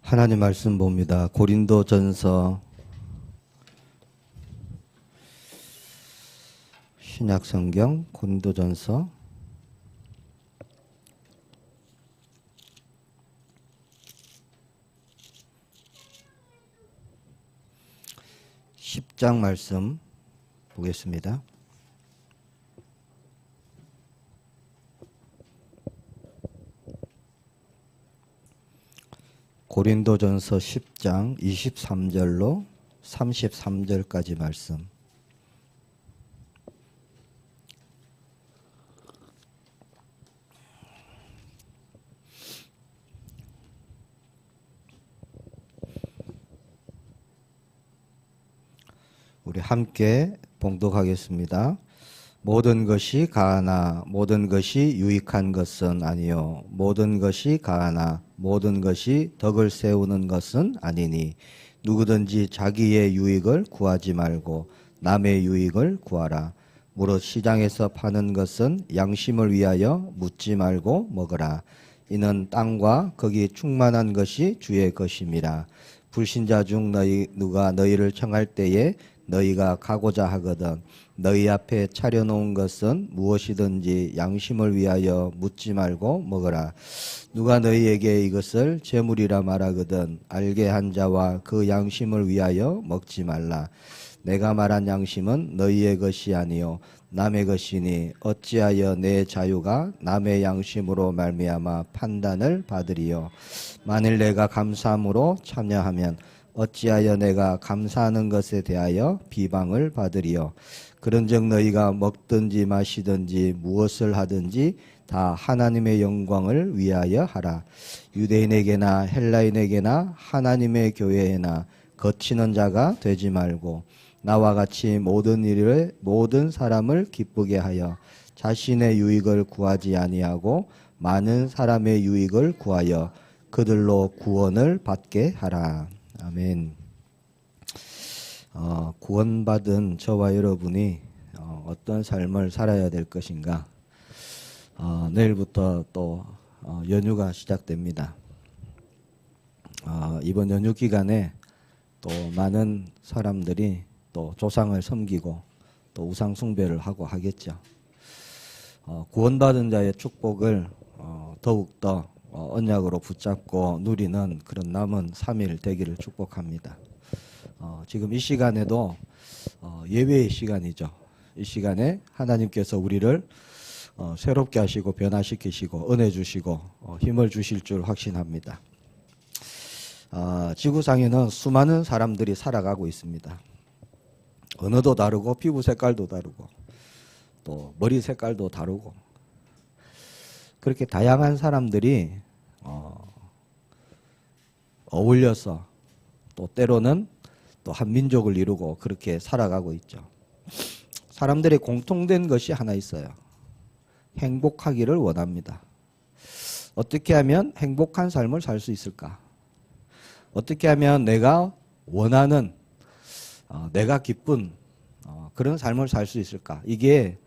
하나님 말씀 봅니다. 고린도전서 신약성경 고린도전서 10장 말씀 보겠습니다. 고린도전서 10장 23절로 33절까지 말씀. 우리 함께 봉독하겠습니다. 모든 것이 가하나 모든 것이 유익한 것은 아니요 모든 것이 가하나 모든 것이 덕을 세우는 것은 아니니 누구든지 자기의 유익을 구하지 말고 남의 유익을 구하라. 무릇 시장에서 파는 것은 양심을 위하여 묻지 말고 먹으라. 이는 땅과 거기 충만한 것이 주의 것임이라. 불신자 중 누가 너희를 청할 때에 너희가 가고자 하거든 너희 앞에 차려놓은 것은 무엇이든지 양심을 위하여 묻지 말고 먹으라. 누가 너희에게 이것을 재물이라 말하거든 알게 한 자와 그 양심을 위하여 먹지 말라. 내가 말한 양심은 너희의 것이 아니요 남의 것이니 어찌하여 내 자유가 남의 양심으로 말미암아 판단을 받으리요. 만일 내가 감사함으로 참여하면 어찌하여 내가 감사하는 것에 대하여 비방을 받으리요. 그런즉 너희가 먹든지 마시든지 무엇을 하든지 다 하나님의 영광을 위하여 하라. 유대인에게나 헬라인에게나 하나님의 교회에나 거치는 자가 되지 말고 나와 같이 모든 일에 모든 사람을 기쁘게 하여 자신의 유익을 구하지 아니하고 많은 사람의 유익을 구하여 그들로 구원을 받게 하라. 아멘. 구원받은 저와 여러분이 어떤 삶을 살아야 될 것인가. 내일부터 또 연휴가 시작됩니다. 이번 연휴 기간에 또 많은 사람들이 또 조상을 섬기고 또 우상 숭배를 하고 하겠죠. 구원받은 자의 축복을 더욱더 언약으로 붙잡고 누리는 그런 남은 3일 되기를 축복합니다. 지금 이 시간에도 예배의 시간이죠. 이 시간에 하나님께서 우리를 새롭게 하시고 변화시키시고 은혜 주시고 힘을 주실 줄 확신합니다. 지구상에는 수많은 사람들이 살아가고 있습니다. 언어도 다르고 피부 색깔도 다르고 또 머리 색깔도 다르고 그렇게 다양한 사람들이 어울려서 또 때로는 또 한 민족을 이루고 그렇게 살아가고 있죠. 사람들의 공통된 것이 하나 있어요. 행복하기를 원합니다. 어떻게 하면 행복한 삶을 살 수 있을까? 어떻게 하면 내가 원하는 내가 기쁜 그런 삶을 살 수 있을까? 이게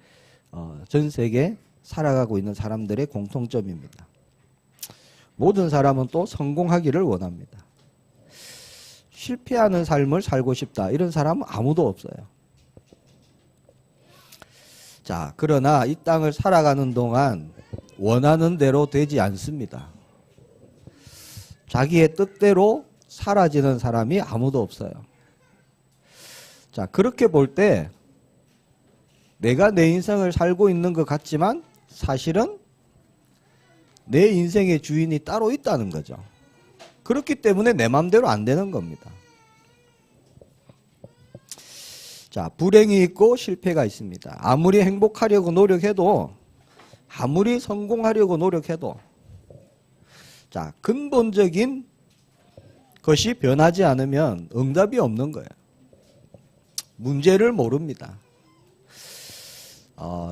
전 세계 살아가고 있는 사람들의 공통점입니다. 모든 사람은 또 성공하기를 원합니다. 실패하는 삶을 살고 싶다. 이런 사람은 아무도 없어요. 자, 그러나 이 땅을 살아가는 동안 원하는 대로 되지 않습니다. 자기의 뜻대로 사라지는 사람이 아무도 없어요. 자, 그렇게 볼 때 내가 내 인생을 살고 있는 것 같지만 사실은 내 인생의 주인이 따로 있다는 거죠. 그렇기 때문에 내 마음대로 안 되는 겁니다. 자, 불행이 있고 실패가 있습니다. 아무리 행복하려고 노력해도 아무리 성공하려고 노력해도 자, 근본적인 것이 변하지 않으면 응답이 없는 거예요. 문제를 모릅니다.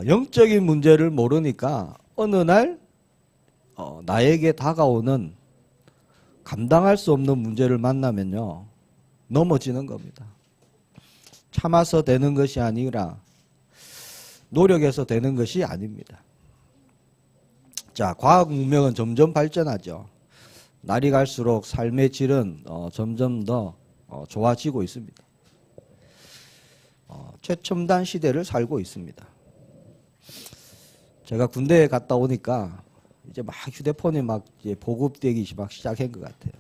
영적인 문제를 모르니까 어느 날 나에게 다가오는 감당할 수 없는 문제를 만나면요 넘어지는 겁니다. 참아서 되는 것이 아니라 노력해서 되는 것이 아닙니다. 자, 과학 문명은 점점 발전하죠. 날이 갈수록 삶의 질은 점점 더 좋아지고 있습니다. 최첨단 시대를 살고 있습니다. 제가 군대에 갔다 오니까 이제 막 휴대폰이 막 이제 보급되기 막 시작한 것 같아요.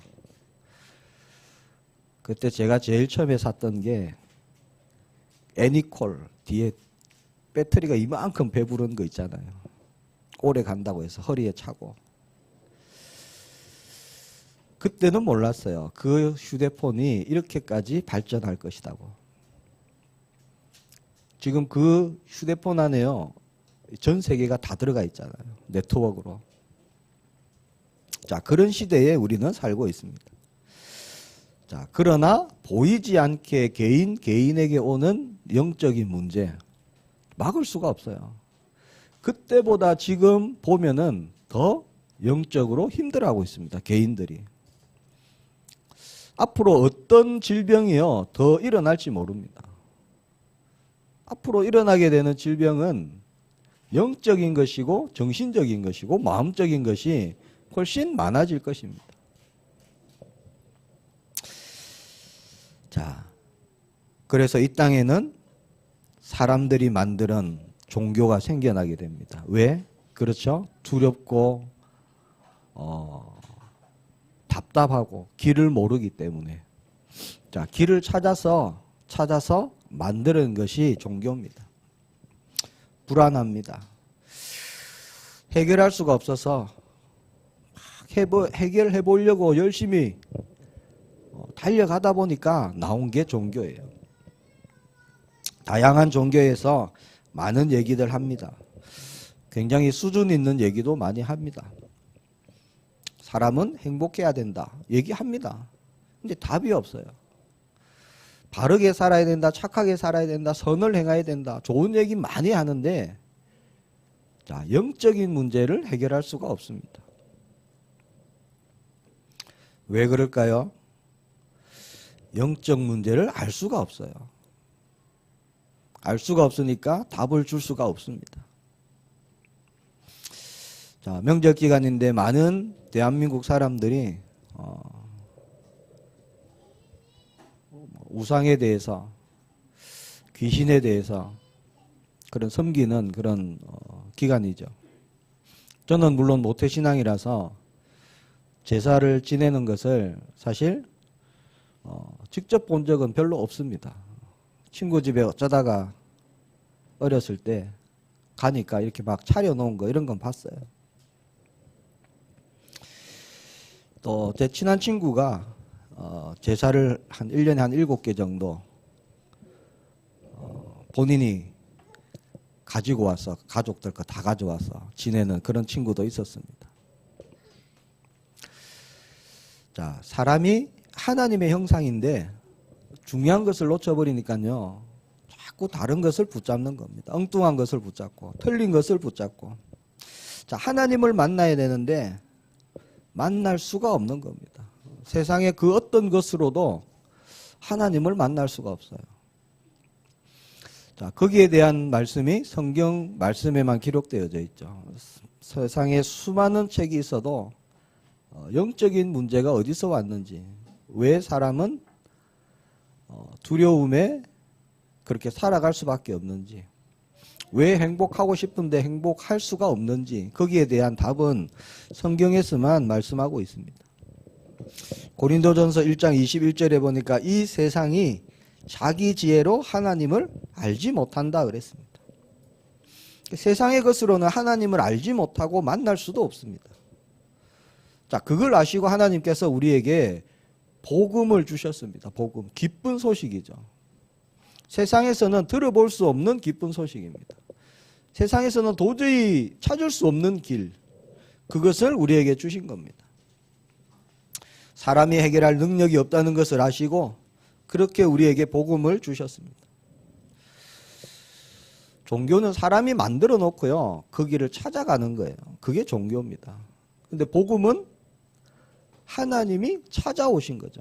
그때 제가 제일 처음에 샀던 게 애니콜 뒤에 배터리가 이만큼 배부른 거 있잖아요. 오래 간다고 해서 허리에 차고. 그때는 몰랐어요. 그 휴대폰이 이렇게까지 발전할 것이라고. 지금 그 휴대폰 안에요. 전 세계가 다 들어가 있잖아요. 네트워크로. 자, 그런 시대에 우리는 살고 있습니다. 자, 그러나 보이지 않게 개인에게 오는 영적인 문제 막을 수가 없어요. 그때보다 지금 보면은 더 영적으로 힘들어하고 있습니다. 개인들이. 앞으로 어떤 질병이요 더 일어날지 모릅니다. 앞으로 일어나게 되는 질병은 영적인 것이고 정신적인 것이고 마음적인 것이 훨씬 많아질 것입니다. 자, 그래서 이 땅에는 사람들이 만드는 종교가 생겨나게 됩니다. 왜? 그렇죠? 두렵고 답답하고 길을 모르기 때문에. 자, 길을 찾아서 만드는 것이 종교입니다. 불안합니다. 해결할 수가 없어서 해결해 보려고 열심히 달려가다 보니까 나온 게 종교예요. 다양한 종교에서 많은 얘기들 합니다. 굉장히 수준 있는 얘기도 많이 합니다. 사람은 행복해야 된다. 얘기합니다. 근데 답이 없어요. 바르게 살아야 된다. 착하게 살아야 된다. 선을 행해야 된다. 좋은 얘기 많이 하는데 자, 영적인 문제를 해결할 수가 없습니다. 왜 그럴까요? 영적 문제를 알 수가 없어요. 알 수가 없으니까 답을 줄 수가 없습니다. 자, 명절 기간인데 많은 대한민국 사람들이 우상에 대해서 귀신에 대해서 그런 섬기는 그런 기간이죠. 저는 물론 모태신앙이라서 제사를 지내는 것을 사실 직접 본 적은 별로 없습니다. 친구 집에 어쩌다가 어렸을 때 가니까 이렇게 막 차려놓은 거 이런 건 봤어요. 또 제 친한 친구가 제사를 한 1년에 한 7개 정도 본인이 가지고 와서 가족들 거 다 가져와서 지내는 그런 친구도 있었습니다. 자, 사람이 하나님의 형상인데 중요한 것을 놓쳐버리니까요. 자꾸 다른 것을 붙잡는 겁니다. 엉뚱한 것을 붙잡고 틀린 것을 붙잡고. 자, 하나님을 만나야 되는데 만날 수가 없는 겁니다. 세상의 그 어떤 것으로도 하나님을 만날 수가 없어요. 자, 거기에 대한 말씀이 성경 말씀에만 기록되어져 있죠. 세상에 수많은 책이 있어도 영적인 문제가 어디서 왔는지, 왜 사람은 두려움에 그렇게 살아갈 수밖에 없는지, 왜 행복하고 싶은데 행복할 수가 없는지, 거기에 대한 답은 성경에서만 말씀하고 있습니다. 고린도전서 1장 21절에 보니까 이 세상이 자기 지혜로 하나님을 알지 못한다 그랬습니다. 세상의 것으로는 하나님을 알지 못하고 만날 수도 없습니다. 자, 그걸 아시고 하나님께서 우리에게 복음을 주셨습니다. 복음. 기쁜 소식이죠. 세상에서는 들어볼 수 없는 기쁜 소식입니다. 세상에서는 도저히 찾을 수 없는 길. 그것을 우리에게 주신 겁니다. 사람이 해결할 능력이 없다는 것을 아시고 그렇게 우리에게 복음을 주셨습니다. 종교는 사람이 만들어 놓고요. 그 길을 찾아가는 거예요. 그게 종교입니다. 근데 복음은 하나님이 찾아오신 거죠.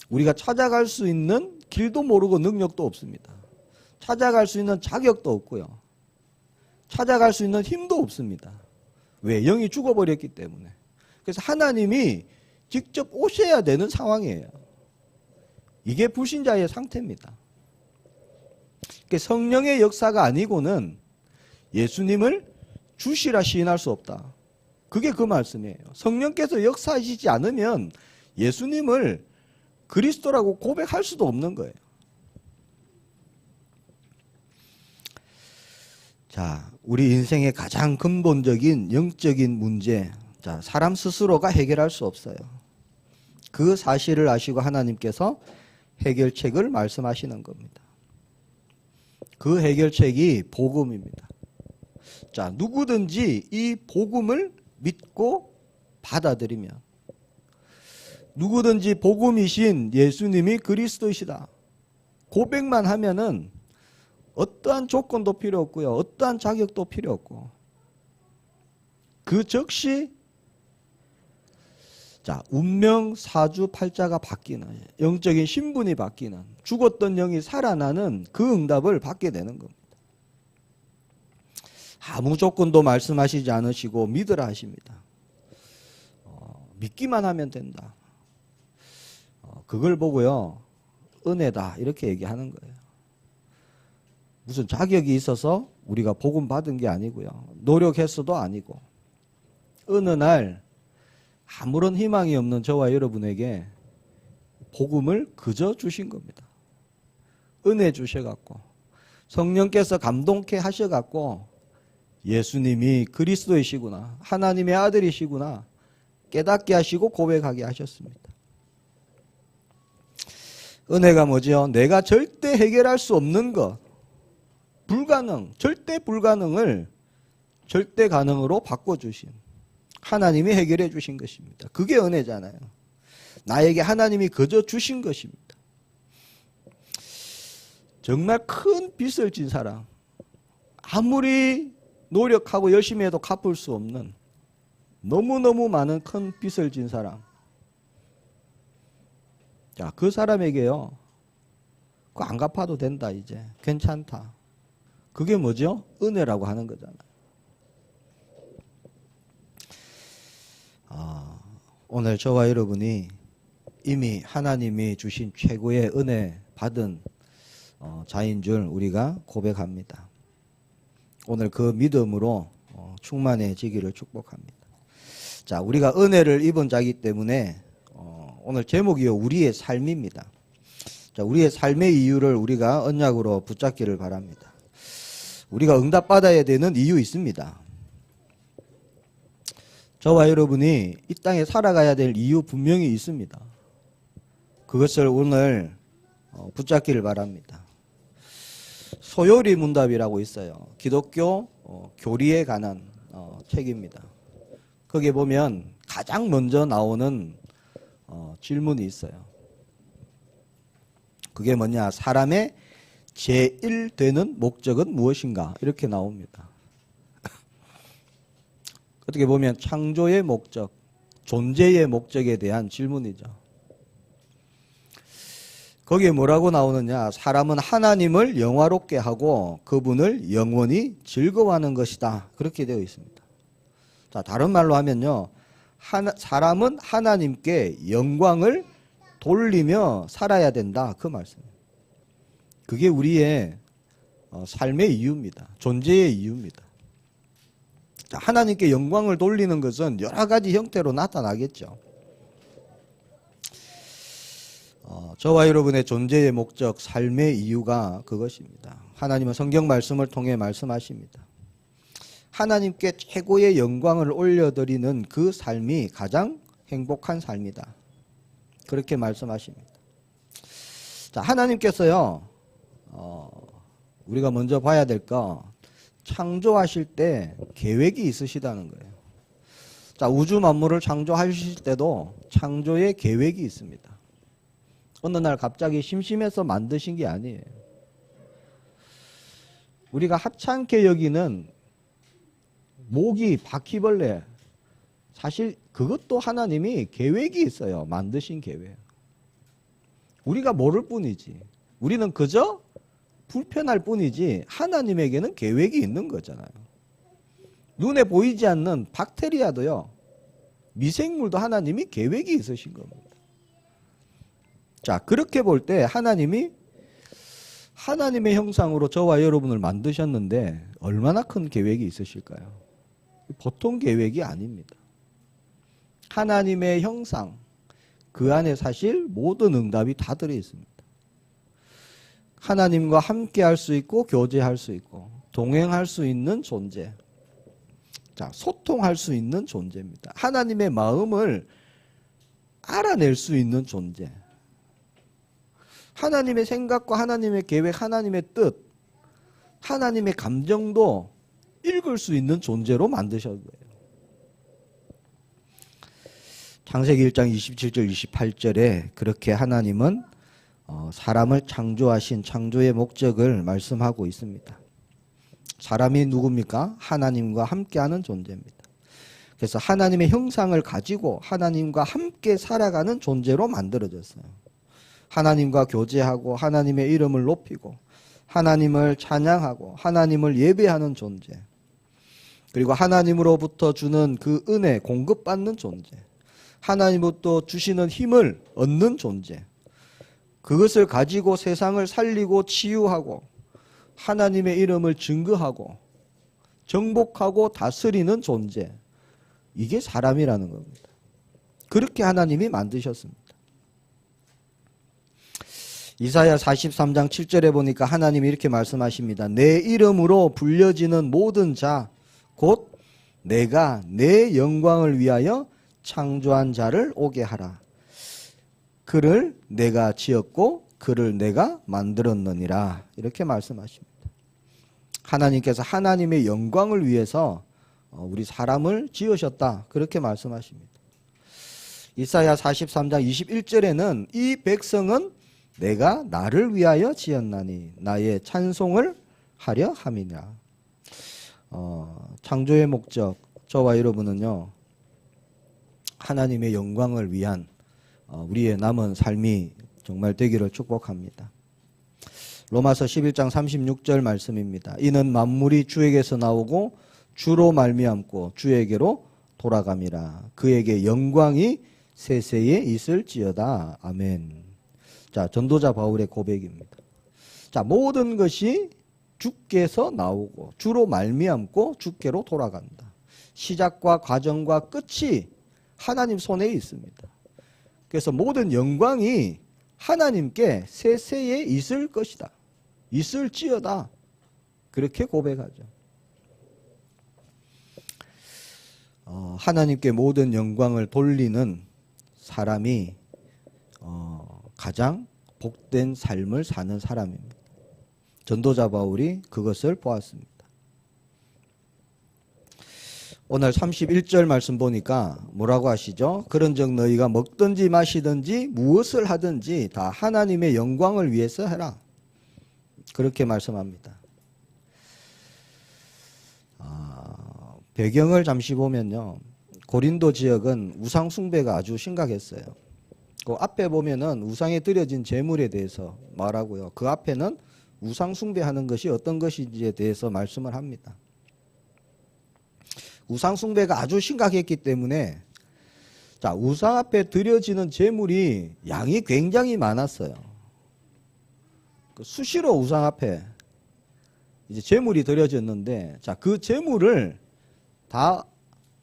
우리가 찾아갈 수 있는 길도 모르고 능력도 없습니다. 찾아갈 수 있는 자격도 없고요. 찾아갈 수 있는 힘도 없습니다. 왜? 영이 죽어버렸기 때문에. 그래서 하나님이 직접 오셔야 되는 상황이에요. 이게 불신자의 상태입니다. 그러니까 성령의 역사가 아니고는 예수님을 주시라 시인할 수 없다. 그게 그 말씀이에요. 성령께서 역사하시지 않으면 예수님을 그리스도라고 고백할 수도 없는 거예요. 자, 우리 인생의 가장 근본적인 영적인 문제, 자, 사람 스스로가 해결할 수 없어요. 그 사실을 아시고 하나님께서 해결책을 말씀하시는 겁니다. 그 해결책이 복음입니다. 자, 누구든지 이 복음을 믿고 받아들이면, 누구든지 복음이신 예수님이 그리스도이시다 고백만 하면은 어떠한 조건도 필요 없고요, 어떠한 자격도 필요 없고, 그 즉시 자, 운명 사주팔자가 바뀌는, 영적인 신분이 바뀌는, 죽었던 영이 살아나는 그 응답을 받게 되는 겁니다. 아무 조건도 말씀하시지 않으시고 믿으라 하십니다. 믿기만 하면 된다. 그걸 보고요, 은혜다 이렇게 얘기하는 거예요. 무슨 자격이 있어서 우리가 복음 받은 게 아니고요, 노력했어도 아니고, 어느 날 아무런 희망이 없는 저와 여러분에게 복음을 그저 주신 겁니다. 은혜 주셔갖고, 성령께서 감동케 하셔갖고 예수님이 그리스도이시구나, 하나님의 아들이시구나 깨닫게 하시고 고백하게 하셨습니다. 은혜가 뭐죠? 내가 절대 해결할 수 없는 것, 불가능, 절대 불가능을 절대 가능으로 바꿔주신 하나님이 해결해 주신 것입니다. 그게 은혜잖아요. 나에게 하나님이 거저 주신 것입니다. 정말 큰 빚을 진 사람, 아무리 노력하고 열심히 해도 갚을 수 없는 너무너무 많은 큰 빚을 진 사람, 자, 그 사람에게요, 그거 안 갚아도 된다, 이제 괜찮다. 그게 뭐죠? 은혜라고 하는 거잖아요. 오늘 저와 여러분이 이미 하나님이 주신 최고의 은혜 받은 자인 줄 우리가 고백합니다. 오늘 그 믿음으로 충만해지기를 축복합니다. 자, 우리가 은혜를 입은 자이기 때문에 오늘 제목이요, 우리의 삶입니다. 자, 우리의 삶의 이유를 우리가 언약으로 붙잡기를 바랍니다. 우리가 응답받아야 되는 이유 있습니다. 저와 여러분이 이 땅에 살아가야 될 이유 분명히 있습니다. 그것을 오늘 붙잡기를 바랍니다. 소요리 문답이라고 있어요. 기독교 교리에 관한 책입니다. 거기에 보면 가장 먼저 나오는 질문이 있어요. 그게 뭐냐? 사람의 제1되는 목적은 무엇인가? 이렇게 나옵니다. 어떻게 보면 창조의 목적, 존재의 목적에 대한 질문이죠. 거기에 뭐라고 나오느냐? 사람은 하나님을 영화롭게 하고 그분을 영원히 즐거워하는 것이다. 그렇게 되어 있습니다. 자, 다른 말로 하면요, 사람은 하나님께 영광을 돌리며 살아야 된다. 그 말씀입니다. 그게 우리의 삶의 이유입니다. 존재의 이유입니다. 자, 하나님께 영광을 돌리는 것은 여러 가지 형태로 나타나겠죠. 저와 여러분의 존재의 목적, 삶의 이유가 그것입니다. 하나님은 성경 말씀을 통해 말씀하십니다. 하나님께 최고의 영광을 올려드리는 그 삶이 가장 행복한 삶이다. 그렇게 말씀하십니다. 자, 하나님께서요, 우리가 먼저 봐야 될 거, 창조하실 때 계획이 있으시다는 거예요. 자, 우주 만물을 창조하실 때도 창조의 계획이 있습니다. 어느 날 갑자기 심심해서 만드신 게 아니에요. 우리가 하찮게 여기는 모기, 바퀴벌레, 사실 그것도 하나님이 계획이 있어요. 만드신 계획. 우리가 모를 뿐이지. 우리는 그저 불편할 뿐이지 하나님에게는 계획이 있는 거잖아요. 눈에 보이지 않는 박테리아도요, 미생물도 하나님이 계획이 있으신 겁니다. 자, 그렇게 볼 때 하나님이 하나님의 형상으로 저와 여러분을 만드셨는데 얼마나 큰 계획이 있으실까요? 보통 계획이 아닙니다. 하나님의 형상, 그 안에 사실 모든 응답이 다 들어있습니다. 하나님과 함께 할 수 있고 교제할 수 있고 동행할 수 있는 존재. 자, 소통할 수 있는 존재입니다. 하나님의 마음을 알아낼 수 있는 존재. 하나님의 생각과 하나님의 계획, 하나님의 뜻, 하나님의 감정도 읽을 수 있는 존재로 만드셨어요. 창세기 1장 27절 28절에 그렇게 하나님은 사람을 창조하신 창조의 목적을 말씀하고 있습니다. 사람이 누굽니까? 하나님과 함께하는 존재입니다. 그래서 하나님의 형상을 가지고 하나님과 함께 살아가는 존재로 만들어졌어요. 하나님과 교제하고 하나님의 이름을 높이고 하나님을 찬양하고 하나님을 예배하는 존재. 그리고 하나님으로부터 주는 그 은혜, 공급받는 존재. 하나님으로부터 주시는 힘을 얻는 존재. 그것을 가지고 세상을 살리고 치유하고 하나님의 이름을 증거하고 정복하고 다스리는 존재. 이게 사람이라는 겁니다. 그렇게 하나님이 만드셨습니다. 이사야 43장 7절에 보니까 하나님이 이렇게 말씀하십니다. 내 이름으로 불려지는 모든 자, 곧 내가 내 영광을 위하여 창조한 자를 오게 하라. 그를 내가 지었고 그를 내가 만들었느니라. 이렇게 말씀하십니다. 하나님께서 하나님의 영광을 위해서 우리 사람을 지으셨다. 그렇게 말씀하십니다. 이사야 43장 21절에는 이 백성은 내가 나를 위하여 지었나니 나의 찬송을 하려 함이냐. 창조의 목적, 저와 여러분은요, 하나님의 영광을 위한 우리의 남은 삶이 정말 되기를 축복합니다. 로마서 11장 36절 말씀입니다. 이는 만물이 주에게서 나오고 주로 말미암고 주에게로 돌아감이라. 그에게 영광이 세세에 있을지어다. 아멘. 자, 전도자 바울의 고백입니다. 자, 모든 것이 주께서 나오고 주로 말미암고 주께로 돌아간다. 시작과 과정과 끝이 하나님 손에 있습니다. 그래서 모든 영광이 하나님께 세세에 있을 것이다. 있을지어다. 그렇게 고백하죠. 하나님께 모든 영광을 돌리는 사람이 가장 복된 삶을 사는 사람입니다. 전도자 바울이 그것을 보았습니다. 오늘 31절 말씀 보니까 뭐라고 하시죠? 그런즉 너희가 먹든지 마시든지 무엇을 하든지 다 하나님의 영광을 위해서 해라. 그렇게 말씀합니다. 배경을 잠시 보면요, 고린도 지역은 우상 숭배가 아주 심각했어요. 그 앞에 보면은 우상에 드려진 제물에 대해서 말하고요, 그 앞에는 우상 숭배하는 것이 어떤 것인지에 대해서 말씀을 합니다. 우상 숭배가 아주 심각했기 때문에, 자, 우상 앞에 드려지는 제물이 양이 굉장히 많았어요. 수시로 우상 앞에 이제 제물이 드려졌는데, 자, 그 제물을 다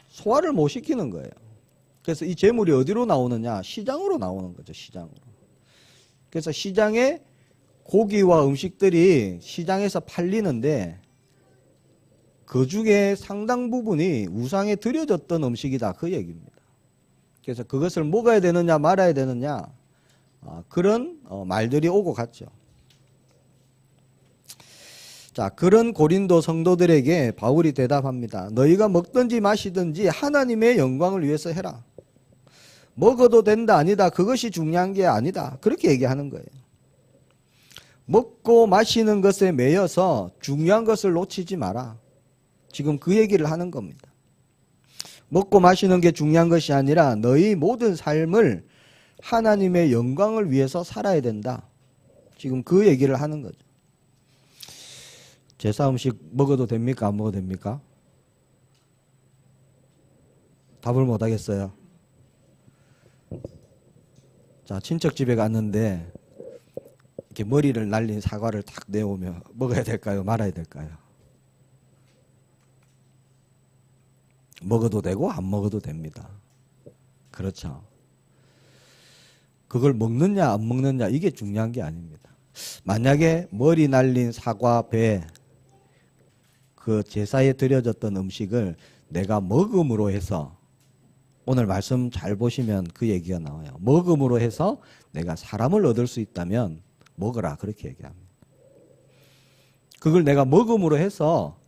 소화를 못 시키는 거예요. 그래서 이 제물이 어디로 나오느냐? 시장으로 나오는 거죠, 시장으로. 그래서 시장에 고기와 음식들이 시장에서 팔리는데 그 중에 상당 부분이 우상에 드려졌던 음식이다, 그 얘기입니다. 그래서 그것을 먹어야 되느냐 말아야 되느냐, 그런 말들이 오고 갔죠. 자, 그런 고린도 성도들에게 바울이 대답합니다. 너희가 먹든지 마시든지 하나님의 영광을 위해서 해라. 먹어도 된다 아니다, 그것이 중요한 게 아니다, 그렇게 얘기하는 거예요. 먹고 마시는 것에 매여서 중요한 것을 놓치지 마라. 지금 그 얘기를 하는 겁니다. 먹고 마시는 게 중요한 것이 아니라 너희 모든 삶을 하나님의 영광을 위해서 살아야 된다. 지금 그 얘기를 하는 거죠. 제사 음식 먹어도 됩니까? 안 먹어도 됩니까? 답을 못 하겠어요. 자, 친척 집에 갔는데 이렇게 머리를 날린 사과를 탁 내오면 먹어야 될까요? 말아야 될까요? 먹어도 되고 안 먹어도 됩니다. 그렇죠. 그걸 먹느냐 안 먹느냐 이게 중요한 게 아닙니다. 만약에 머리 날린 사과 배, 그 제사에 드려졌던 음식을 내가 먹음으로 해서, 오늘 말씀 잘 보시면 그 얘기가 나와요. 먹음으로 해서 내가 사람을 얻을 수 있다면 먹어라, 그렇게 얘기합니다. 그걸 내가 먹음으로 해서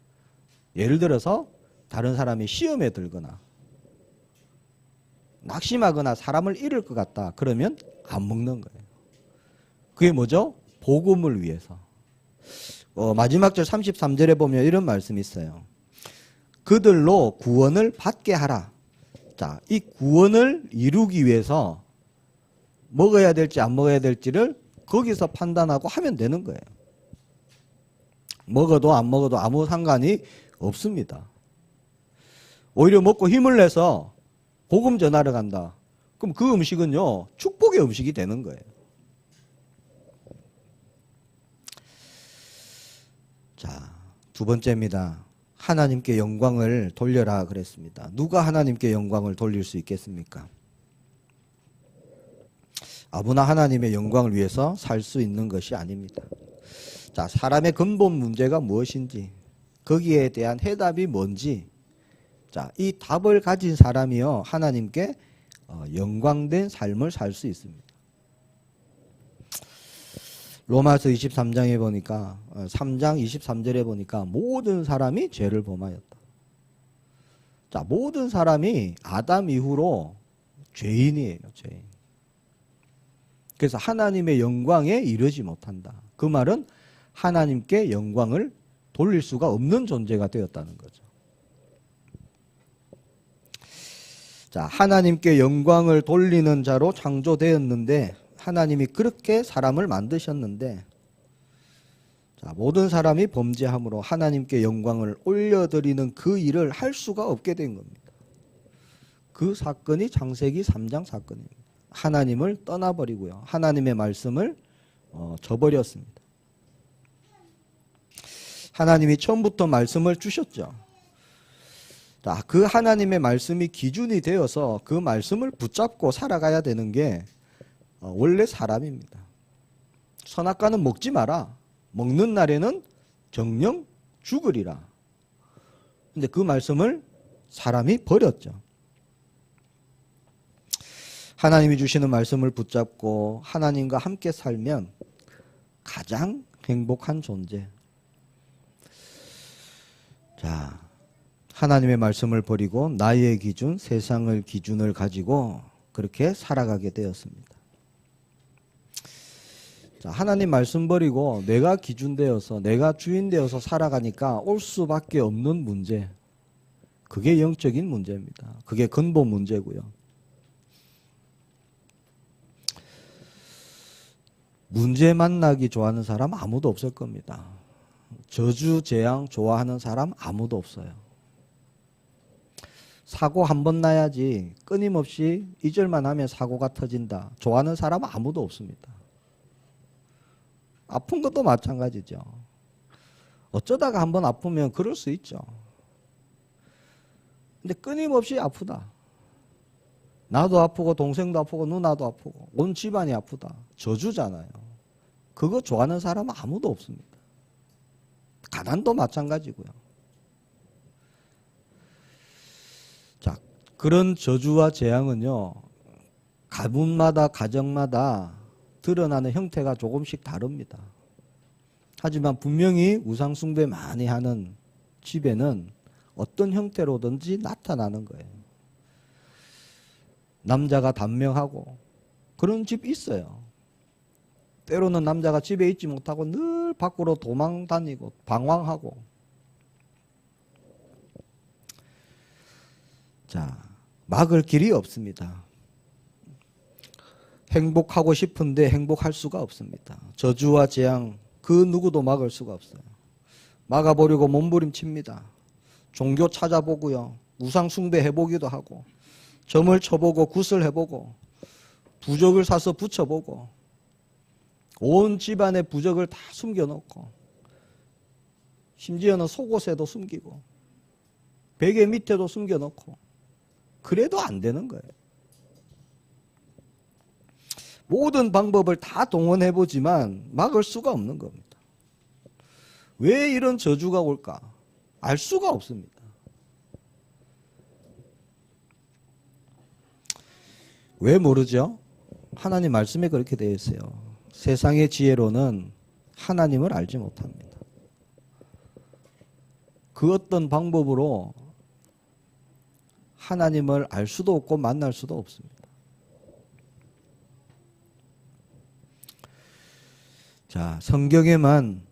예를 들어서 다른 사람이 시험에 들거나 낙심하거나 사람을 잃을 것 같다, 그러면 안 먹는 거예요. 그게 뭐죠? 복음을 위해서. 마지막 절 33절에 보면 이런 말씀이 있어요. 그들로 구원을 받게 하라. 자, 이 구원을 이루기 위해서 먹어야 될지 안 먹어야 될지를 거기서 판단하고 하면 되는 거예요. 먹어도 안 먹어도 아무 상관이 없습니다. 오히려 먹고 힘을 내서 복음 전하러 간다. 그럼 그 음식은요, 축복의 음식이 되는 거예요. 자, 두 번째입니다. 하나님께 영광을 돌려라 그랬습니다. 누가 하나님께 영광을 돌릴 수 있겠습니까? 아무나 하나님의 영광을 위해서 살 수 있는 것이 아닙니다. 자, 사람의 근본 문제가 무엇인지, 거기에 대한 해답이 뭔지, 자, 이 답을 가진 사람이요, 하나님께 영광된 삶을 살 수 있습니다. 로마서 23장에 보니까 3장 23절에 보니까 모든 사람이 죄를 범하였다. 자, 모든 사람이 아담 이후로 죄인이에요, 죄인. 그래서 하나님의 영광에 이르지 못한다. 그 말은 하나님께 영광을 돌릴 수가 없는 존재가 되었다는 거죠. 자, 하나님께 영광을 돌리는 자로 창조되었는데, 하나님이 그렇게 사람을 만드셨는데, 자, 모든 사람이 범죄함으로 하나님께 영광을 올려드리는 그 일을 할 수가 없게 된 겁니다. 그 사건이 창세기 3장 사건입니다. 하나님을 떠나버리고요, 하나님의 말씀을 저버렸습니다. 하나님이 처음부터 말씀을 주셨죠. 자, 그 하나님의 말씀이 기준이 되어서 그 말씀을 붙잡고 살아가야 되는 게 원래 사람입니다. 선악과는 먹지 마라. 먹는 날에는 정령 죽으리라. 근데 그 말씀을 사람이 버렸죠. 하나님이 주시는 말씀을 붙잡고 하나님과 함께 살면 가장 행복한 존재. 자, 하나님의 말씀을 버리고 나의 기준, 세상의 기준을 가지고 그렇게 살아가게 되었습니다. 자, 하나님 말씀 버리고 내가 기준 되어서, 내가 주인 되어서 살아가니까 올 수밖에 없는 문제. 그게 영적인 문제입니다. 그게 근본 문제고요. 문제 만나기 좋아하는 사람 아무도 없을 겁니다. 저주, 재앙 좋아하는 사람 아무도 없어요. 사고 한 번 나야지 끊임없이 잊을만 하면 사고가 터진다, 좋아하는 사람 아무도 없습니다. 아픈 것도 마찬가지죠. 어쩌다가 한번 아프면 그럴 수 있죠. 근데 끊임없이 아프다. 나도 아프고 동생도 아프고 누나도 아프고 온 집안이 아프다. 저주잖아요. 그거 좋아하는 사람은 아무도 없습니다. 가난도 마찬가지고요. 자, 그런 저주와 재앙은요, 가문마다 가정마다 드러나는 형태가 조금씩 다릅니다. 하지만 분명히 우상 숭배 많이 하는 집에는 어떤 형태로든지 나타나는 거예요. 남자가 단명하고 그런 집 있어요. 때로는 남자가 집에 있지 못하고 늘 밖으로 도망 다니고 방황하고. 자, 막을 길이 없습니다. 행복하고 싶은데 행복할 수가 없습니다. 저주와 재앙 그 누구도 막을 수가 없어요. 막아보려고 몸부림칩니다. 종교 찾아보고요, 우상 숭배 해보기도 하고, 점을 쳐보고 굿을 해보고, 부적을 사서 붙여보고 온 집안의 부적을 다 숨겨놓고 심지어는 속옷에도 숨기고 베개 밑에도 숨겨놓고 그래도 안 되는 거예요. 모든 방법을 다 동원해보지만 막을 수가 없는 겁니다. 왜 이런 저주가 올까? 알 수가 없습니다. 왜 모르죠? 하나님 말씀에 그렇게 되어 있어요. 세상의 지혜로는 하나님을 알지 못합니다. 그 어떤 방법으로 하나님을 알 수도 없고 만날 수도 없습니다. 자, 성경에만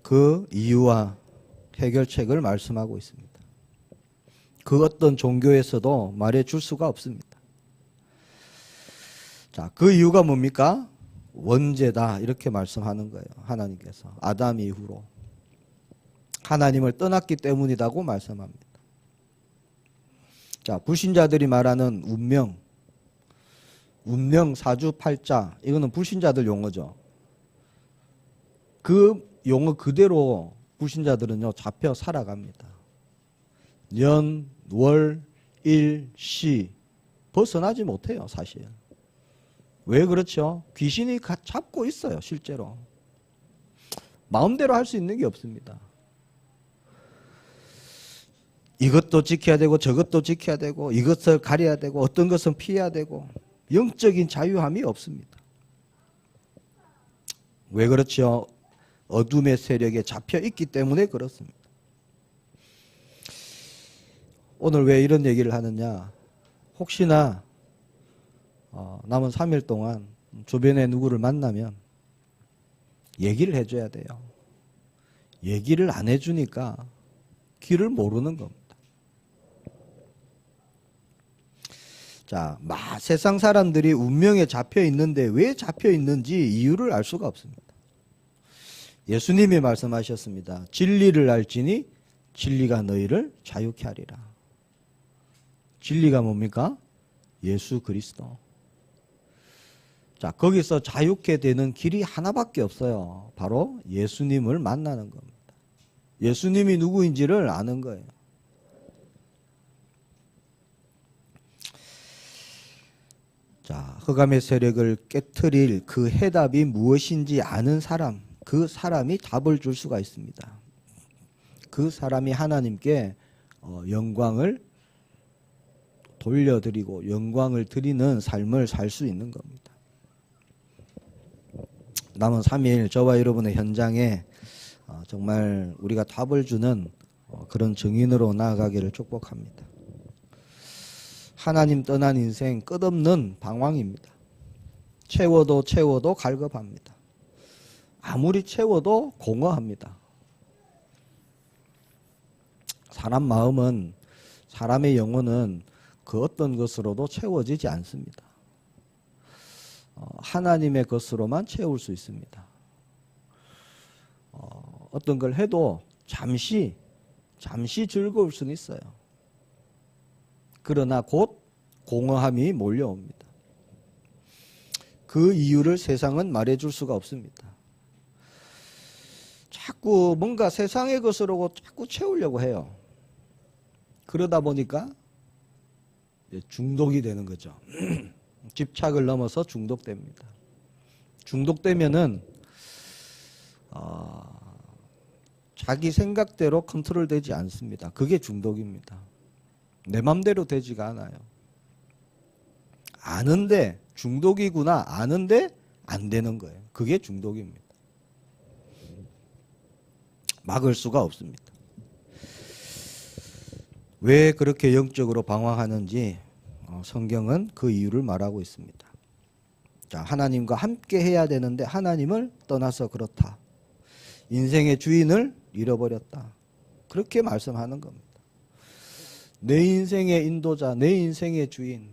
그 이유와 해결책을 말씀하고 있습니다. 그 어떤 종교에서도 말해 줄 수가 없습니다. 자, 그 이유가 뭡니까? 원죄다 이렇게 말씀하는 거예요. 하나님께서 아담 이후로 하나님을 떠났기 때문이라고 말씀합니다. 자, 불신자들이 말하는 운명 사주팔자 이거는 불신자들 용어죠. 그 용어 그대로 불신자들은요 잡혀 살아갑니다. 년, 월, 일, 시 벗어나지 못해요 사실. 왜 그렇죠? 귀신이 잡고 있어요 실제로. 마음대로 할 수 있는 게 없습니다. 이것도 지켜야 되고 저것도 지켜야 되고 이것을 가려야 되고 어떤 것은 피해야 되고 영적인 자유함이 없습니다. 왜 그렇죠? 어둠의 세력에 잡혀 있기 때문에 그렇습니다. 오늘 왜 이런 얘기를 하느냐? 혹시나 남은 3일 동안 주변에 누구를 만나면 얘기를 해줘야 돼요. 얘기를 안 해주니까 길을 모르는 겁니다. 자, 세상 사람들이 운명에 잡혀 있는데 왜 잡혀 있는지 이유를 알 수가 없습니다. 예수님이 말씀하셨습니다. 진리를 알지니 진리가 너희를 자유케 하리라. 진리가 뭡니까? 예수 그리스도. 자, 거기서 자유케 되는 길이 하나밖에 없어요. 바로 예수님을 만나는 겁니다. 예수님이 누구인지를 아는 거예요. 자, 흑암의 세력을 깨트릴 그 해답이 무엇인지 아는 사람, 그 사람이 답을 줄 수가 있습니다. 그 사람이 하나님께 영광을 돌려드리고 영광을 드리는 삶을 살 수 있는 겁니다. 남은 3일 저와 여러분의 현장에 정말 우리가 답을 주는 그런 증인으로 나아가기를 축복합니다. 하나님 떠난 인생 끝없는 방황입니다. 채워도 채워도 갈급합니다. 아무리 채워도 공허합니다. 사람 마음은, 사람의 영혼은 그 어떤 것으로도 채워지지 않습니다. 하나님의 것으로만 채울 수 있습니다. 어떤 걸 해도 잠시 즐거울 수는 있어요. 그러나 곧 공허함이 몰려옵니다. 그 이유를 세상은 말해줄 수가 없습니다. 자꾸 뭔가 세상의 것으로 자꾸 채우려고 해요. 그러다 보니까 중독이 되는 거죠. 집착을 넘어서 중독됩니다. 중독되면은 자기 생각대로 컨트롤되지 않습니다. 그게 중독입니다. 내 맘대로 되지가 않아요. 아는데 중독이구나 아는데 안 되는 거예요. 그게 중독입니다. 막을 수가 없습니다. 왜 그렇게 영적으로 방황하는지 성경은 그 이유를 말하고 있습니다. 자, 하나님과 함께 해야 되는데 하나님을 떠나서 그렇다. 인생의 주인을 잃어버렸다. 그렇게 말씀하는 겁니다. 내 인생의 인도자, 내 인생의 주인,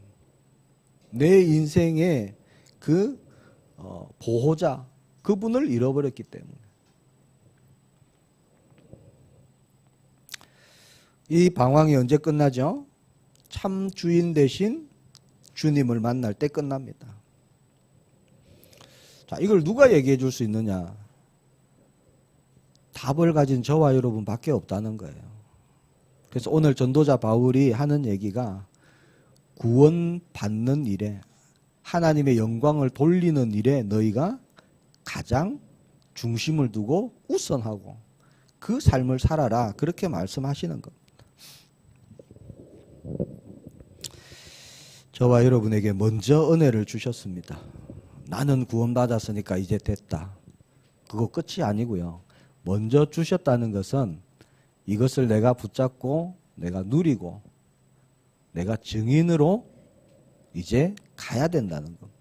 내 인생의 그 보호자, 그분을 잃어버렸기 때문에. 이 방황이 언제 끝나죠? 참 주인 대신 주님을 만날 때 끝납니다. 자, 이걸 누가 얘기해 줄 수 있느냐? 답을 가진 저와 여러분밖에 없다는 거예요. 그래서 오늘 전도자 바울이 하는 얘기가 구원받는 일에, 하나님의 영광을 돌리는 일에 너희가 가장 중심을 두고 우선하고 그 삶을 살아라, 그렇게 말씀하시는 겁니다. 저와 여러분에게 먼저 은혜를 주셨습니다. 나는 구원받았으니까 이제 됐다. 그거 끝이 아니고요. 먼저 주셨다는 것은 이것을 내가 붙잡고 내가 누리고 내가 증인으로 이제 가야 된다는 겁니다.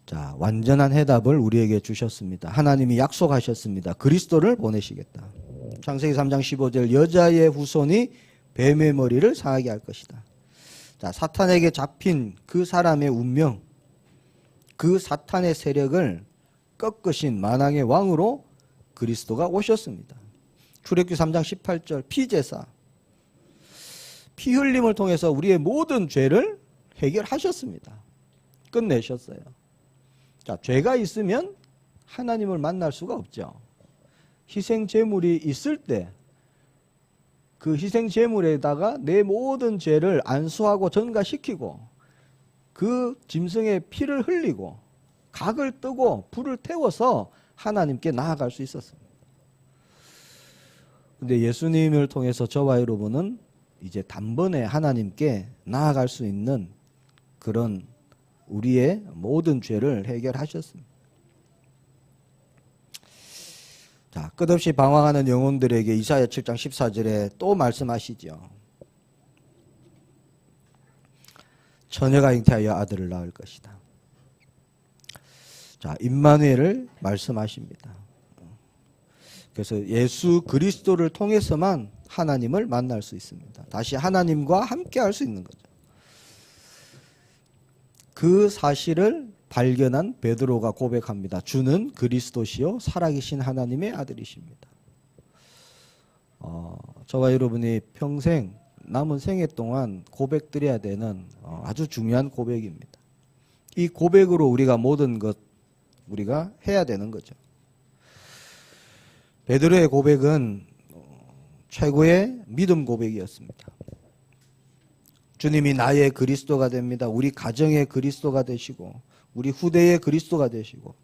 자, 완전한 해답을 우리에게 주셨습니다. 하나님이 약속하셨습니다. 그리스도를 보내시겠다. 창세기 3장 15절, 여자의 후손이 뱀의 머리를 상하게 할 것이다. 자, 사탄에게 잡힌 그 사람의 운명, 그 사탄의 세력을 꺾으신 만왕의 왕으로 그리스도가 오셨습니다. 출애굽기 3장 18절, 피제사, 피 흘림을 통해서 우리의 모든 죄를 해결하셨습니다. 끝내셨어요. 자, 죄가 있으면 하나님을 만날 수가 없죠. 희생 제물이 있을 때 그 희생 제물에다가 내 모든 죄를 안수하고 전가시키고 그 짐승의 피를 흘리고 각을 뜨고 불을 태워서 하나님께 나아갈 수 있었습니다. 근데 예수님을 통해서 저와 여러분은 이제 단번에 하나님께 나아갈 수 있는 그런 우리의 모든 죄를 해결하셨습니다. 자, 끝없이 방황하는 영혼들에게 이사야 7장 14절에 또 말씀하시죠. 처녀가 잉태하여 아들을 낳을 것이다. 자, 임마누엘을 말씀하십니다. 그래서 예수 그리스도를 통해서만 하나님을 만날 수 있습니다. 다시 하나님과 함께 할 수 있는 거죠. 그 사실을 발견한 베드로가 고백합니다. 주는 그리스도시요 살아계신 하나님의 아들이십니다. 저와 여러분이 평생 남은 생애 동안 고백드려야 되는 아주 중요한 고백입니다. 이 고백으로 우리가 모든 것 우리가 해야 되는 거죠. 베드로의 고백은 최고의 믿음 고백이었습니다. 주님이 나의 그리스도가 됩니다. 우리 가정의 그리스도가 되시고 우리 후대의 그리스도가 되시고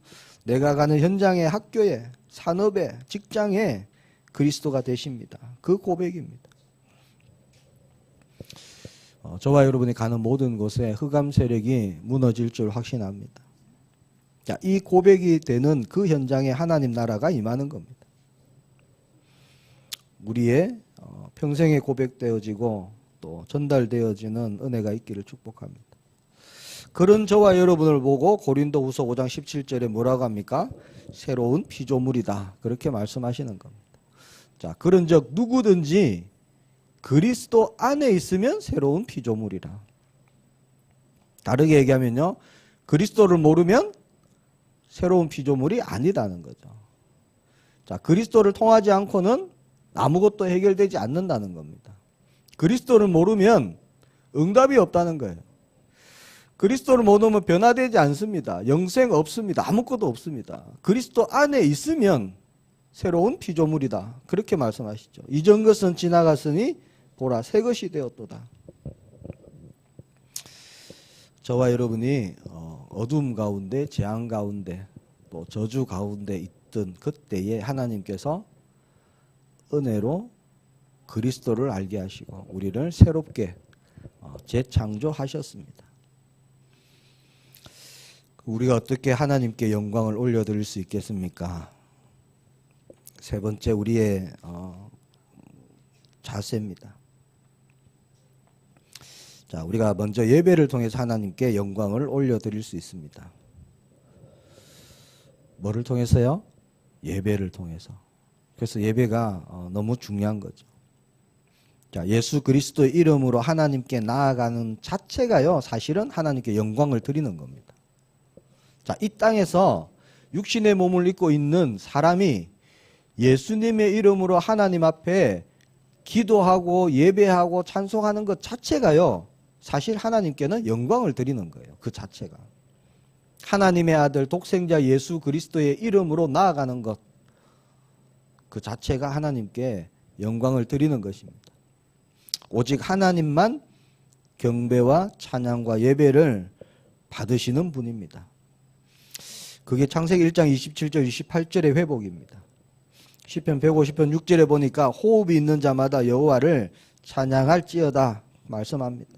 내가 가는 현장에, 학교에, 산업에, 직장에 그리스도가 되십니다. 그 고백입니다. 저와 여러분이 가는 모든 곳에 흑암 세력이 무너질 줄 확신합니다. 자, 이 고백이 되는 그 현장에 하나님 나라가 임하는 겁니다. 우리의 평생에 고백되어지고 또 전달되어지는 은혜가 있기를 축복합니다. 그런 저와 여러분을 보고 고린도후서 5장 17절에 뭐라고 합니까? 새로운 피조물이다. 그렇게 말씀하시는 겁니다. 자, 그런즉 누구든지 그리스도 안에 있으면 새로운 피조물이라. 다르게 얘기하면요, 그리스도를 모르면 새로운 피조물이 아니다는 거죠. 자, 그리스도를 통하지 않고는 아무것도 해결되지 않는다는 겁니다. 그리스도를 모르면 응답이 없다는 거예요. 그리스도를 모르면 변화되지 않습니다. 영생 없습니다. 아무것도 없습니다. 그리스도 안에 있으면 새로운 피조물이다. 그렇게 말씀하시죠. 이전 것은 지나갔으니 보라 새 것이 되었도다. 저와 여러분이 어둠 가운데, 재앙 가운데, 또 저주 가운데 있던 그때에 하나님께서 은혜로 그리스도를 알게 하시고 우리를 새롭게 재창조하셨습니다. 우리가 어떻게 하나님께 영광을 올려드릴 수 있겠습니까? 세 번째, 우리의 자세입니다. 자, 우리가 먼저 예배를 통해서 하나님께 영광을 올려드릴 수 있습니다. 뭐를 통해서요? 예배를 통해서. 그래서 예배가 너무 중요한 거죠. 자, 예수 그리스도의 이름으로 하나님께 나아가는 자체가요, 사실은 하나님께 영광을 드리는 겁니다. 자, 이 땅에서 육신의 몸을 입고 있는 사람이 예수님의 이름으로 하나님 앞에 기도하고 예배하고 찬송하는 것 자체가요, 사실 하나님께는 영광을 드리는 거예요. 그 자체가. 하나님의 아들 독생자 예수 그리스도의 이름으로 나아가는 것, 그 자체가 하나님께 영광을 드리는 것입니다. 오직 하나님만 경배와 찬양과 예배를 받으시는 분입니다. 그게 창세기 1장 27절 28절의 회복입니다. 시편 150편 6절에 보니까 호흡이 있는 자마다 여호와를 찬양할지어다 말씀합니다.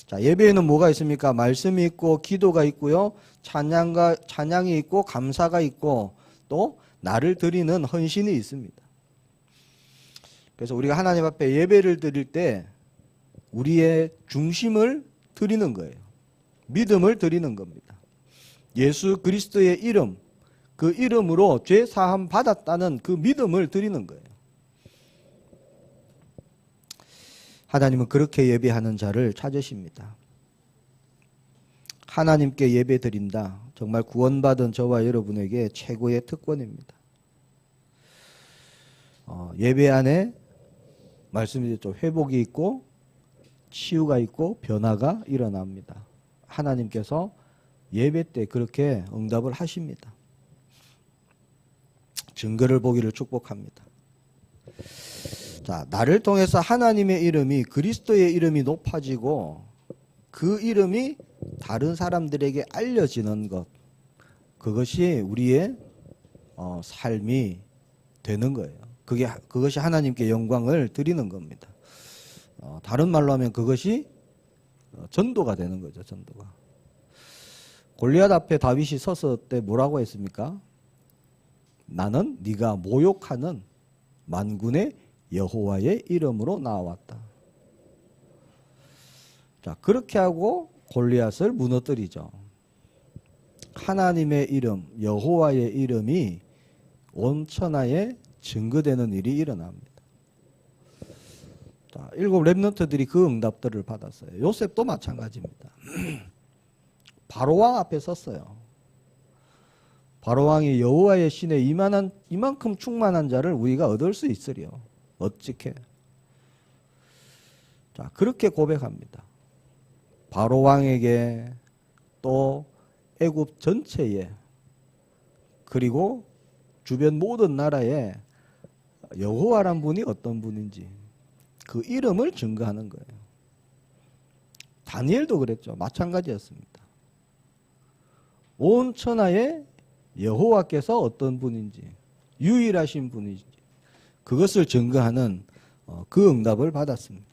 자, 예배에는 뭐가 있습니까? 말씀이 있고 기도가 있고요. 찬양이 있고 감사가 있고 또 나를 드리는 헌신이 있습니다. 그래서 우리가 하나님 앞에 예배를 드릴 때 우리의 중심을 드리는 거예요. 믿음을 드리는 겁니다. 예수 그리스도의 이름, 그 이름으로 죄 사함 받았다는 그 믿음을 드리는 거예요. 하나님은 그렇게 예배하는 자를 찾으십니다. 하나님께 예배 드린다. 정말 구원받은 저와 여러분에게 최고의 특권입니다. 예배 안에 말씀드렸죠. 회복이 있고 치유가 있고 변화가 일어납니다. 하나님께서 예배 때 그렇게 응답을 하십니다. 증거를 보기를 축복합니다. 자, 나를 통해서 하나님의 이름이 그리스도의 이름이 높아지고 그 이름이 다른 사람들에게 알려지는 것, 그것이 우리의 삶이 되는 거예요. 그것이 하나님께 영광을 드리는 겁니다. 다른 말로 하면 그것이 전도가 되는 거죠. 전도가. 골리앗 앞에 다윗이 섰을 때 뭐라고 했습니까? 나는 네가 모욕하는 만군의 여호와의 이름으로 나왔다. 자, 그렇게 하고 골리앗을 무너뜨리죠. 하나님의 이름, 여호와의 이름이 온 천하에 증거되는 일이 일어납니다. 자, 7 렘넌트들이 그 응답들을 받았어요. 요셉도 마찬가지입니다. 바로왕 앞에 섰어요. 바로왕이 여호와의 신에 이만큼 충만한 자를 우리가 얻을 수 있으리요. 어찌게? 자, 그렇게 고백합니다. 바로왕에게 또 애굽 전체에 그리고 주변 모든 나라에 여호와란 분이 어떤 분인지 그 이름을 증거하는 거예요. 다니엘도 그랬죠. 마찬가지였습니다. 온 천하에 여호와께서 어떤 분인지 유일하신 분인지 그것을 증거하는 그 응답을 받았습니다.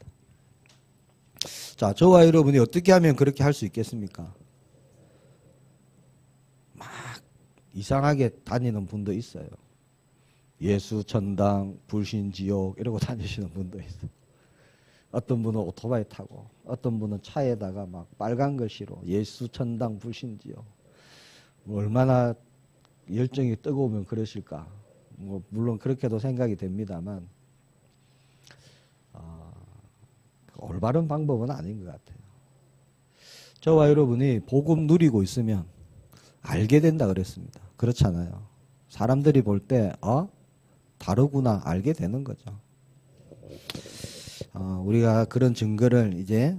자, 저와 여러분이 어떻게 하면 그렇게 할 수 있겠습니까? 막 이상하게 다니는 분도 있어요. 예수 천당, 불신 지옥 이러고 다니시는 분도 있어요. 어떤 분은 오토바이 타고 어떤 분은 차에다가 막 빨간 글씨로 예수 천당, 불신 지옥. 얼마나 열정이 뜨거우면 그러실까? 물론 그렇게도 생각이 됩니다만 올바른 방법은 아닌 것 같아요. 저와 여러분이 복음 누리고 있으면 알게 된다 그랬습니다. 그렇잖아요. 사람들이 볼 때 다르구나 알게 되는 거죠. 우리가 그런 증거를 이제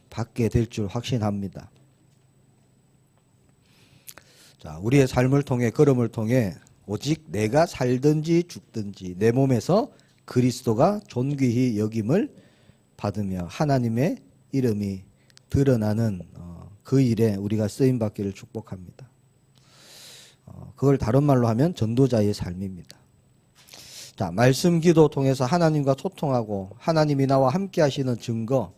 받게 될 줄 확신합니다. 자, 우리의 삶을 통해 걸음을 통해 오직 내가 살든지 죽든지 내 몸에서 그리스도가 존귀히 여김을 받으며 하나님의 이름이 드러나는 그 일에 우리가 쓰임받기를 축복합니다. 그걸 다른 말로 하면 전도자의 삶입니다. 자, 말씀 기도 통해서 하나님과 소통하고 하나님이 나와 함께 하시는 증거,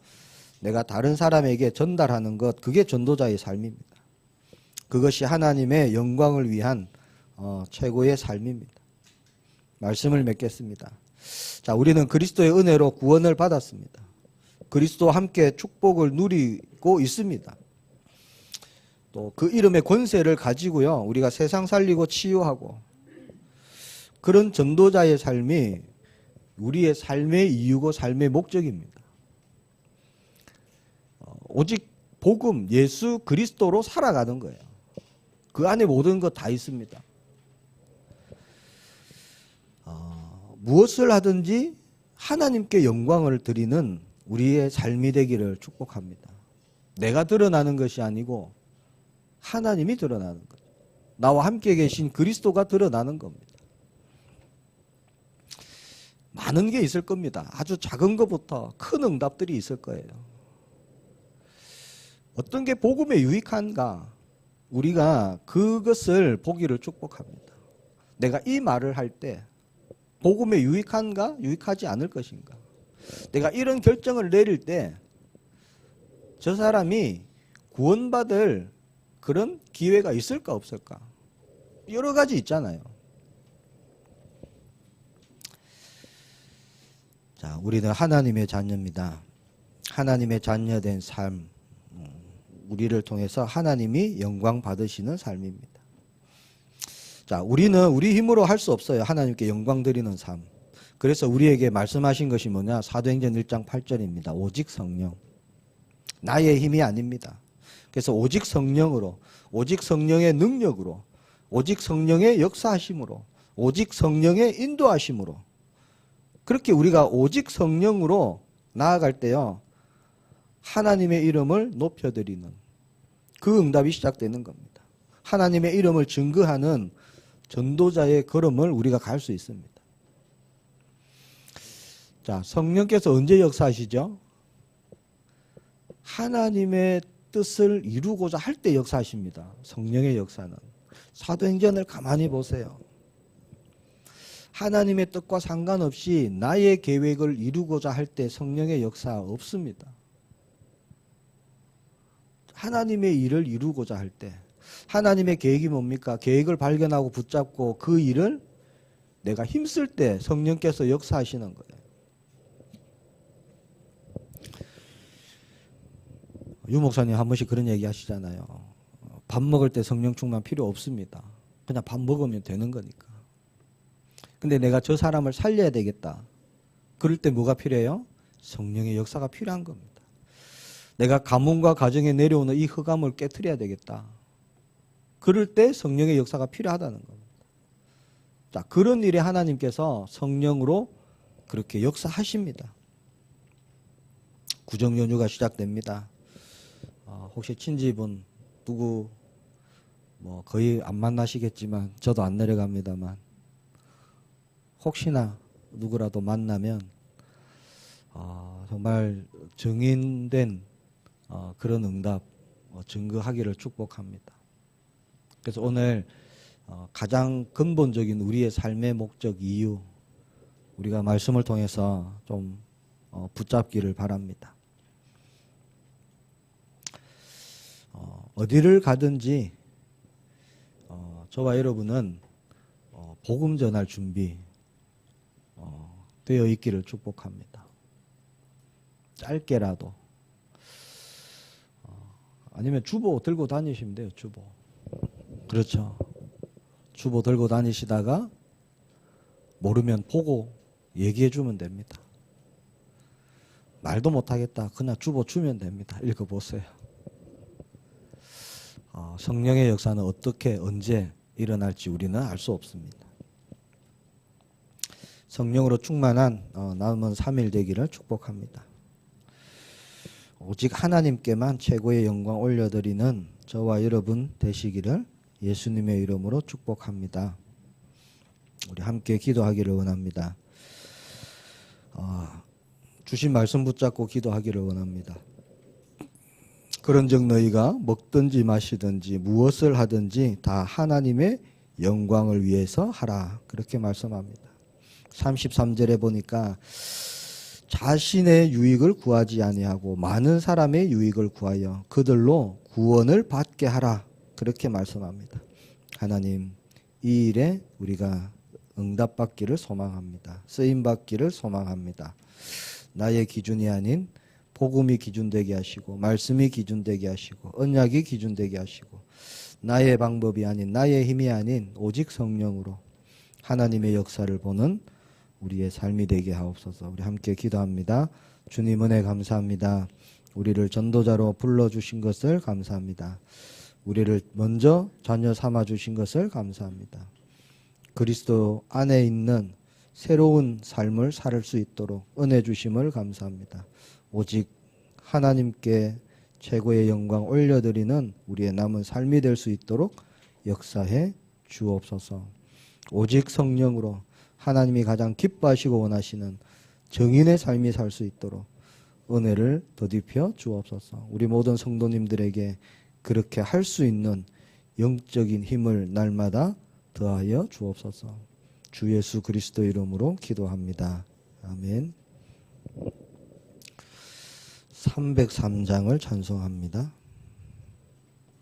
내가 다른 사람에게 전달하는 것, 그게 전도자의 삶입니다. 그것이 하나님의 영광을 위한 최고의 삶입니다. 말씀을 맺겠습니다. 자, 우리는 그리스도의 은혜로 구원을 받았습니다. 그리스도와 함께 축복을 누리고 있습니다. 또 그 이름의 권세를 가지고요, 우리가 세상 살리고 치유하고 그런 전도자의 삶이 우리의 삶의 이유고 삶의 목적입니다. 오직 복음, 예수 그리스도로 살아가는 거예요. 그 안에 모든 것 다 있습니다. 무엇을 하든지 하나님께 영광을 드리는 우리의 삶이 되기를 축복합니다. 내가 드러나는 것이 아니고 하나님이 드러나는 거죠. 나와 함께 계신 그리스도가 드러나는 겁니다. 많은 게 있을 겁니다. 아주 작은 것부터 큰 응답들이 있을 거예요. 어떤 게 복음에 유익한가? 우리가 그것을 보기를 축복합니다. 내가 이 말을 할 때 복음에 유익한가? 유익하지 않을 것인가? 내가 이런 결정을 내릴 때 저 사람이 구원받을 그런 기회가 있을까 없을까? 여러 가지 있잖아요. 자, 우리는 하나님의 자녀입니다. 하나님의 자녀된 삶, 우리를 통해서 하나님이 영광 받으시는 삶입니다. 자, 우리는 우리 힘으로 할 수 없어요. 하나님께 영광 드리는 삶. 그래서 우리에게 말씀하신 것이 뭐냐? 사도행전 1장 8절입니다. 오직 성령. 나의 힘이 아닙니다. 그래서 오직 성령으로, 오직 성령의 능력으로, 오직 성령의 역사하심으로, 오직 성령의 인도하심으로, 그렇게 우리가 오직 성령으로 나아갈 때요, 하나님의 이름을 높여드리는 그 응답이 시작되는 겁니다. 하나님의 이름을 증거하는 전도자의 걸음을 우리가 갈 수 있습니다. 자, 성령께서 언제 역사하시죠? 하나님의 뜻을 이루고자 할 때 역사하십니다. 성령의 역사는. 사도행전을 가만히 보세요. 하나님의 뜻과 상관없이 나의 계획을 이루고자 할 때 성령의 역사 없습니다. 하나님의 일을 이루고자 할 때, 하나님의 계획이 뭡니까? 계획을 발견하고 붙잡고 그 일을 내가 힘쓸 때 성령께서 역사하시는 거예요. 유 목사님 한 번씩 그런 얘기 하시잖아요. 밥 먹을 때 성령 충만 필요 없습니다. 그냥 밥 먹으면 되는 거니까. 근데 내가 저 사람을 살려야 되겠다. 그럴 때 뭐가 필요해요? 성령의 역사가 필요한 겁니다. 내가 가문과 가정에 내려오는 이 흑암을 깨트려야 되겠다. 그럴 때 성령의 역사가 필요하다는 겁니다. 자, 그런 일에 하나님께서 성령으로 그렇게 역사하십니다. 구정연휴가 시작됩니다. 혹시 친지분 누구 뭐 거의 안 만나시겠지만 저도 안 내려갑니다만 혹시나 누구라도 만나면 정말 정인된 그런 응답 증거하기를 축복합니다. 그래서 오늘 가장 근본적인 우리의 삶의 목적 이유 우리가 말씀을 통해서 좀 붙잡기를 바랍니다. 어디를 가든지 저와 여러분은 복음 전할 준비 되어 있기를 축복합니다. 짧게라도 아니면 주보 들고 다니시면 돼요. 주보. 그렇죠. 주보 들고 다니시다가 모르면 보고 얘기해 주면 됩니다. 말도 못하겠다. 그냥 주보 주면 됩니다. 읽어보세요. 성령의 역사는 어떻게 언제 일어날지 우리는 알 수 없습니다. 성령으로 충만한 남은 3일 되기를 축복합니다. 오직 하나님께만 최고의 영광 올려드리는 저와 여러분 되시기를 예수님의 이름으로 축복합니다. 우리 함께 기도하기를 원합니다. 주신 말씀 붙잡고 기도하기를 원합니다. 그런즉 너희가 먹든지 마시든지 무엇을 하든지 다 하나님의 영광을 위해서 하라. 그렇게 말씀합니다. 33절에 보니까 자신의 유익을 구하지 아니하고 많은 사람의 유익을 구하여 그들로 구원을 받게 하라. 그렇게 말씀합니다. 하나님, 이 일에 우리가 응답받기를 소망합니다. 쓰임받기를 소망합니다. 나의 기준이 아닌 복음이 기준되게 하시고 말씀이 기준되게 하시고 언약이 기준되게 하시고 나의 방법이 아닌 나의 힘이 아닌 오직 성령으로 하나님의 역사를 보는 우리의 삶이 되게 하옵소서. 우리 함께 기도합니다. 주님 은혜 감사합니다. 우리를 전도자로 불러주신 것을 감사합니다. 우리를 먼저 자녀 삼아주신 것을 감사합니다. 그리스도 안에 있는 새로운 삶을 살 수 있도록 은혜 주심을 감사합니다. 오직 하나님께 최고의 영광 올려드리는 우리의 남은 삶이 될 수 있도록 역사해 주옵소서. 오직 성령으로 하나님이 가장 기뻐하시고 원하시는 정인의 삶이 살 수 있도록 은혜를 더딥혀 주옵소서. 우리 모든 성도님들에게 그렇게 할 수 있는 영적인 힘을 날마다 더하여 주옵소서. 주 예수 그리스도 이름으로 기도합니다. 아멘. 303장을 찬송합니다.